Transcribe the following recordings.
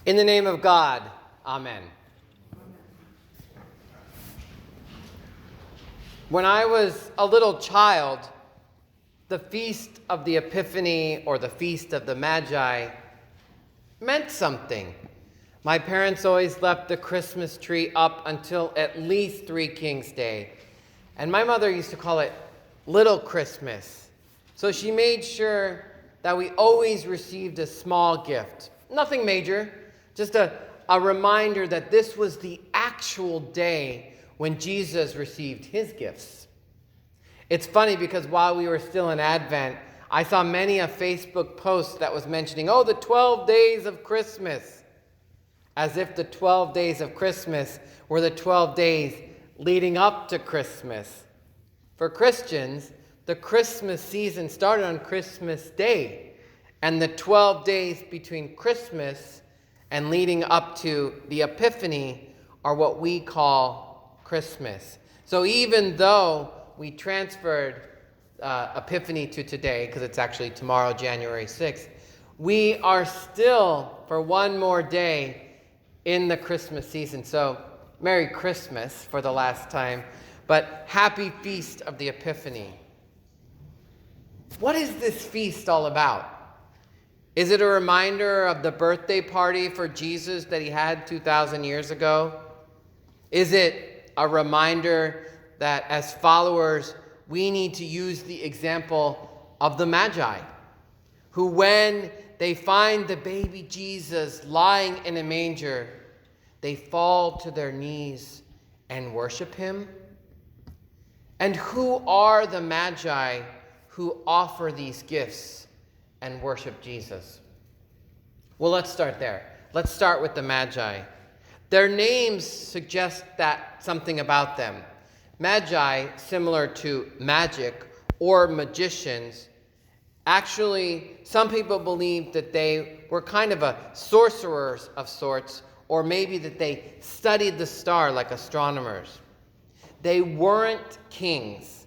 In the name of God, amen. When I was a little child, the feast of the Epiphany or the feast of the Magi meant something. My parents always left the Christmas tree up until at least Three Kings Day. And my mother used to call it Little Christmas. So she made sure that we always received a small gift. Nothing major, just a reminder that this was the actual day when Jesus received his gifts. It's funny because while we were still in Advent, I saw many a Facebook post that was mentioning, the 12 days of Christmas, as if the 12 days of Christmas were the 12 days leading up to Christmas. For Christians, the Christmas season started on Christmas Day, and the 12 days between Christmas and leading up to the Epiphany are what we call Christmas. So even though we transferred Epiphany to today, because it's actually tomorrow, January 6th, we are still, for one more day, in the Christmas season. So Merry Christmas for the last time, but Happy Feast of the Epiphany. What is this feast all about? Is it a reminder of the birthday party for Jesus that he had 2,000 years ago? Is it a reminder that as followers, we need to use the example of the Magi, who when they find the baby Jesus lying in a manger, they fall to their knees and worship him? And who are the Magi who offer these gifts and worship Jesus? Well, let's start there. Let's start with the Magi. Their names suggest that something about them. Magi, similar to magic or magicians, actually, some people believe that they were kind of a sorcerers of sorts, or maybe that they studied the star like astronomers. They weren't kings,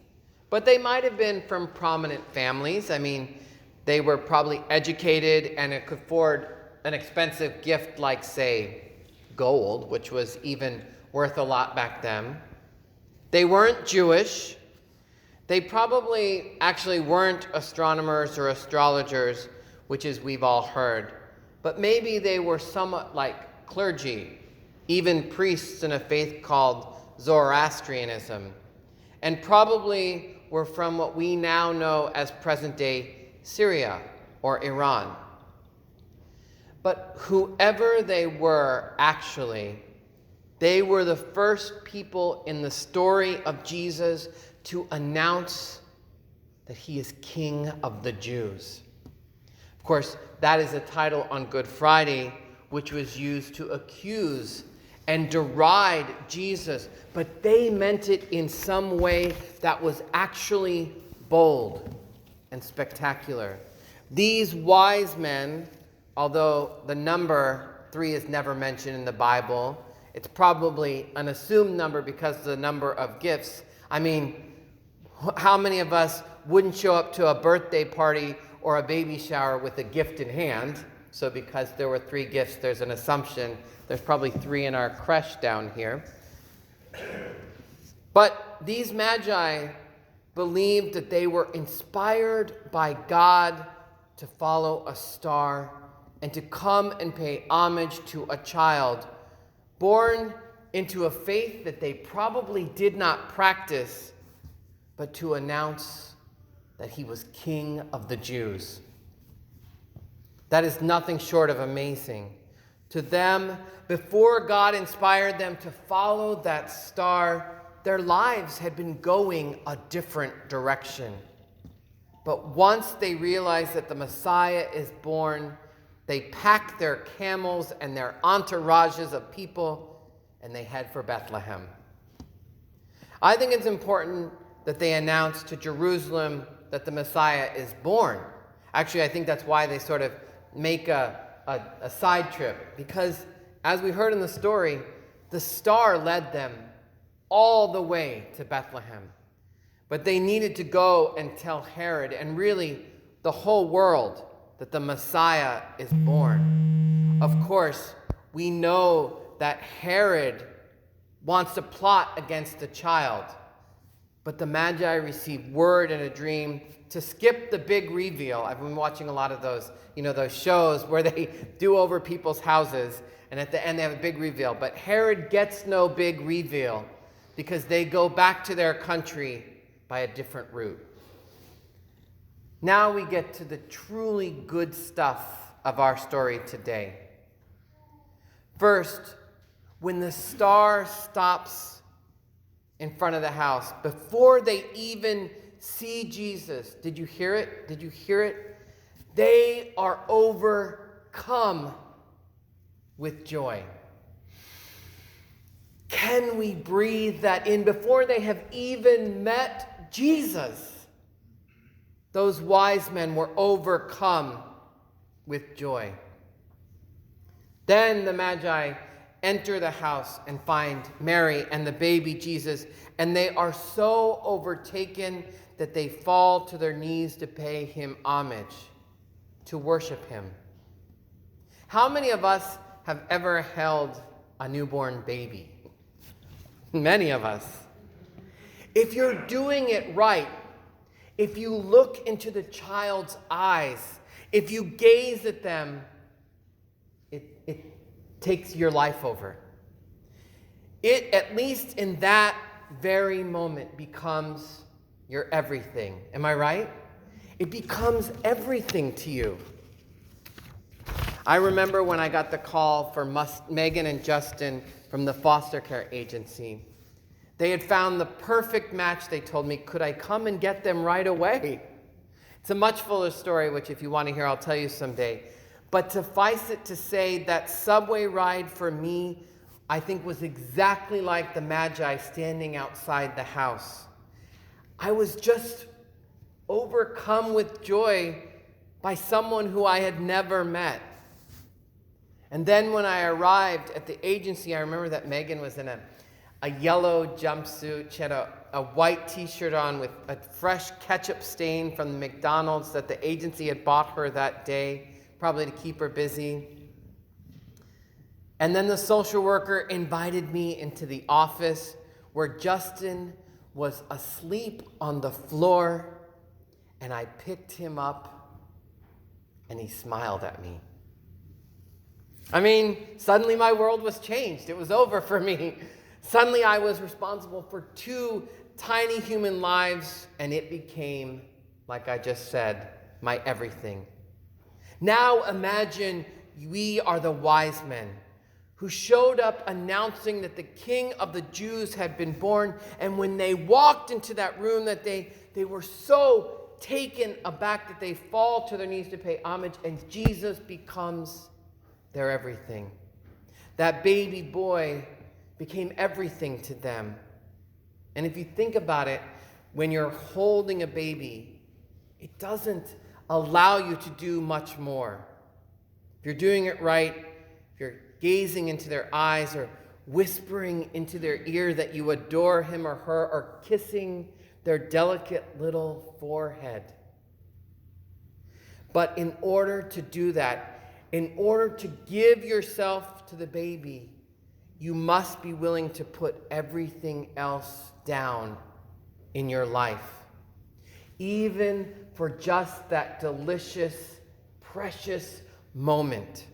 but they might have been from prominent families. I mean, they were probably educated and could afford an expensive gift like, say, gold, which was even worth a lot back then. They weren't Jewish. They probably actually weren't astronomers or astrologers, which is we've all heard. But maybe they were somewhat like clergy, even priests in a faith called Zoroastrianism, and probably were from what we now know as present-day Syria or Iran. But whoever they were, actually, they were the first people in the story of Jesus to announce that he is King of the Jews. Of course, that is a title on Good Friday, which was used to accuse and deride Jesus, but they meant it in some way that was actually bold and spectacular. These wise men, although the number 3 is never mentioned in the Bible, it's probably an assumed number because of the number of gifts. I mean, how many of us wouldn't show up to a birthday party or a baby shower with a gift in hand? So because there were 3 gifts, there's an assumption there's probably 3 in our creche down here. But these Magi believed that they were inspired by God to follow a star and to come and pay homage to a child born into a faith that they probably did not practice, but to announce that he was King of the Jews. That is nothing short of amazing. To them, before God inspired them to follow that star, their lives had been going a different direction. But once they realized that the Messiah is born, they pack their camels and their entourages of people, and they head for Bethlehem. I think it's important that they announce to Jerusalem that the Messiah is born. Actually, I think that's why they sort of make a side trip, because as we heard in the story, the star led them all the way to Bethlehem. But they needed to go and tell Herod and really the whole world that the Messiah is born. Of course, we know that Herod wants to plot against the child. But the Magi receive word in a dream to skip the big reveal. I've been watching a lot of those, those shows where they do over people's houses, and at the end they have a big reveal. But Herod gets no big reveal because they go back to their country by a different route. Now we get to the truly good stuff of our story today. First, when the star stops in front of the house, before they even see Jesus, did you hear it? Did you hear it? They are overcome with joy. Can we breathe that in before they have even met Jesus? Those wise men were overcome with joy. Then the Magi enter the house and find Mary and the baby Jesus, and they are so overtaken that they fall to their knees to pay him homage, to worship him. How many of us have ever held a newborn baby? Many of us. If you're doing it right, if you look into the child's eyes, if you gaze at them, it takes your life over. It, at least in that very moment, becomes your everything. Am I right? It becomes everything to you. I remember when I got the call for Megan and Justin from the foster care agency. They had found the perfect match, they told me. Could I come and get them right away? It's a much fuller story, which if you want to hear, I'll tell you someday. But suffice it to say, that subway ride for me, I think, was exactly like the Magi standing outside the house. I was just overcome with joy by someone who I had never met. And then when I arrived at the agency, I remember that Megan was in a yellow jumpsuit. She had a white t-shirt on with a fresh ketchup stain from the McDonald's that the agency had bought her that day, probably to keep her busy. And then the social worker invited me into the office where Justin was asleep on the floor, and I picked him up, and he smiled at me. I mean, suddenly my world was changed. It was over for me. Suddenly I was responsible for 2 tiny human lives, and it became, like I just said, my everything. Now imagine we are the wise men who showed up announcing that the King of the Jews had been born, and when they walked into that room that they were so taken aback that they fall to their knees to pay homage, and Jesus becomes their everything. That baby boy became everything to them. And if you think about it, when you're holding a baby, it doesn't allow you to do much more. If you're doing it right, if you're gazing into their eyes or whispering into their ear that you adore him or her, or kissing their delicate little forehead. But in order to do that, in order to give yourself to the baby, you must be willing to put everything else down in your life, even for just that delicious, precious moment.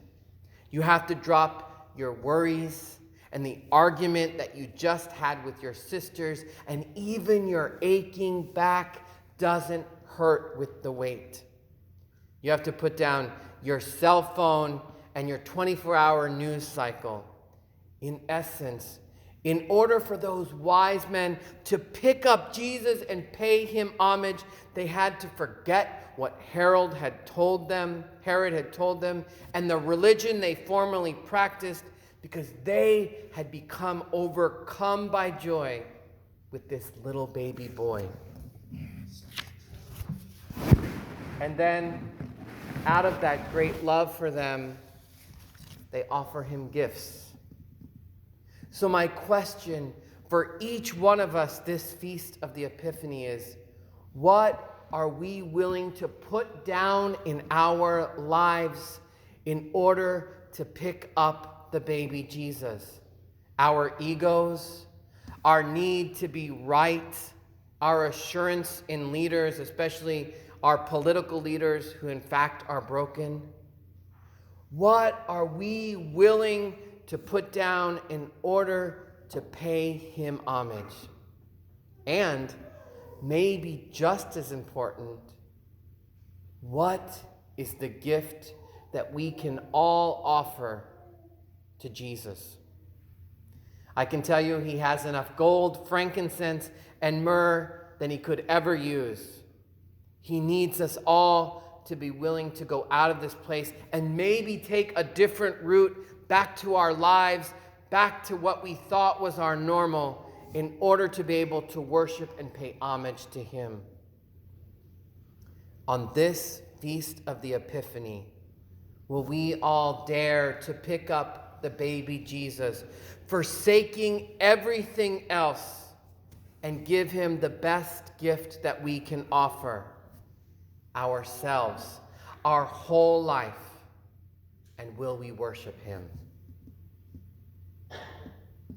You have to drop your worries and the argument that you just had with your sisters, and even your aching back doesn't hurt with the weight. You have to put down your cell phone and your 24-hour news cycle. In essence, in order for those wise men to pick up Jesus and pay him homage, they had to forget what Herod had told them, and the religion they formerly practiced, because they had become overcome by joy with this little baby boy. And then, out of that great love for them, they offer him gifts. So my question for each one of us this feast of the Epiphany is, what are we willing to put down in our lives in order to pick up the baby Jesus. Our egos, our need to be right, our assurance in leaders, especially our political leaders who in fact are broken. What are we willing to put down in order to pay him homage? And maybe just as important, what is the gift that we can all offer to Jesus? I can tell you he has enough gold, frankincense, and myrrh than he could ever use. He needs us all to be willing to go out of this place and maybe take a different route back to our lives, back to what we thought was our normal, in order to be able to worship and pay homage to him. On this feast of the Epiphany, will we all dare to pick up the baby Jesus, forsaking everything else, and give him the best gift that we can offer, ourselves, our whole life, and will we worship him?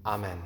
Amen.